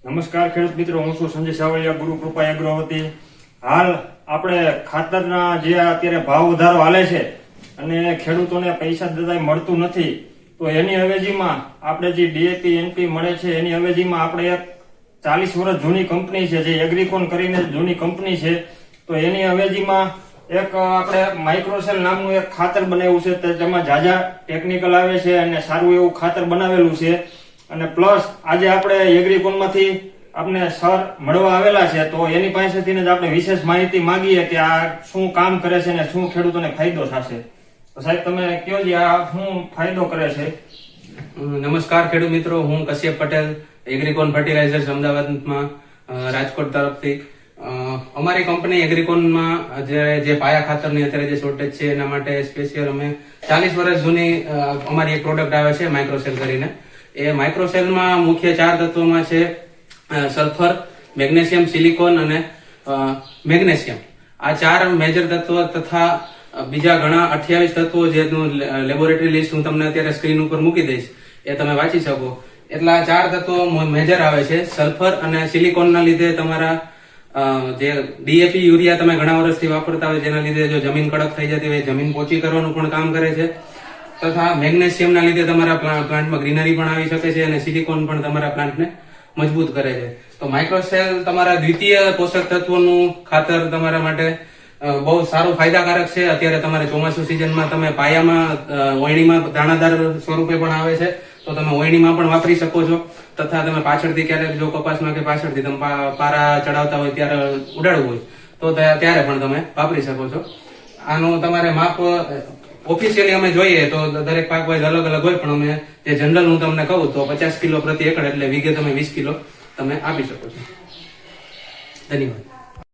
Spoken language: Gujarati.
નમસ્કાર ખેડૂત મિત્રો, હું છું સંજય સાવલિયા, ગુરુ કૃપા એગ્રોવતી. હાલ આપણે ખાતરના જે અત્યારે ભાવ વધારો હાલે છે અને ખેડૂતોને પૈસા દદાય મળતું નથી, તો એની અવેજીમાં આપણે જે ડીએપી એનપી મળે છે એની અવેજીમાં આપણે એક 40 વર્ષ જૂની કંપની છે જે એગ્રીકોન કરીને જૂની કંપની છે, તો એની અવેજીમાં એક આપણે માઇક્રોસેલ નામનું એક ખાતર બનાવ્યું છે. તેમાં જાજા ટેકનિકલ આવે છે અને સારું એવું ખાતર બનાવેલું છે. અને પ્લસ આજે આપણે એગ્રીકોન માંથી આપણે સર મળવા આવેલા છે, તો એની પાસેથી જ આપણે વિશેષ માહિતી માંગીએ કે આ શું કામ કરે છે અને શું ખેડૂતોને ફાયદો થશે. તો સાહેબ તમે કયો જે આ શું ફાયદો કરે છે? નમસ્કાર ખેડૂત મિત્રો, હું કશ્યપ પટેલ, એગ્રીકોન ફર્ટિલાઇઝર્સ અમદાવાદમાં રાજકોટ તરફથી. અમારી કંપની એગ્રીકોનમાં જે પાયા ખાતરની અત્યારે જે શોર્ટેજ છે એના માટે સ્પેશિયલ અમે 40 વર્ષ જૂની અમારી એક પ્રોડક્ટ આવે છે માઇક્રોસેલ કરીને. એ માઇક્રોસેલમાં મુખ્ય 4 તત્વોમાં છે સલ્ફર, મેગ્નેશિયમ, સિલિકોન અને મેગ્નેશિયમ. આ 4 મેજર તત્વો તથા બીજા ઘણા 28 તત્વો જેનું લેબોરેટરી લિસ્ટ હું તમને અત્યારે સ્ક્રીન ઉપર મૂકી દઈશ, એ તમે વાંચી શકો. એટલા 4 તત્વો મેજર આવે છે. સલ્ફર અને સિલિકોનના લીધે તમારા જે ડીએપી યુરિયા તમે ઘણા વર્ષથી વાપરતા હોય જેના લીધે જો જમીન કડક થઈ જતી હોય જમીન પોચી કરવાનું પણ કામ કરે છે. તથા મેગ્નેશિયમના લીધે તમારા પ્લાન્ટમાં ગ્રીનરી પણ આવી શકે છે અને સિલિકોન પણ તમારા પ્લાન્ટને મજબૂત કરે છે. તો માઇક્રોસેલ તમારા દ્વિતીય પોષક તત્વોનું ખાતર તમારા માટે બહુ સારું ફાયદાકારક છે. અત્યારે તમારે ચોમાસુ સિઝનમાં તમે પાયામાં ઓયણીમાં દાણાદાર સ્વરૂપે પણ આવે છે, તો તમે ઓયણીમાં પણ વાપરી શકો છો. તથા તમે પાછળથી ક્યારેક જો કપાસમાં કે પાછળથી તમે પારા ચડાવતા હોય ત્યારે ઉડાડવું હોય તો ત્યારે પણ તમે વાપરી શકો છો. આનું તમારે માપ ઓફિશિયલી અમે જોઈએ તો દરેક પાક વાઇઝ અલગ અલગ હોય, પણ અમે જે જનરલ હું તમને કહું તો 50 કિલો પ્રતિ એકડ એટલે વીઘે તમે 20 કિલો તમે આપી શકો છો. ધન્યવાદ.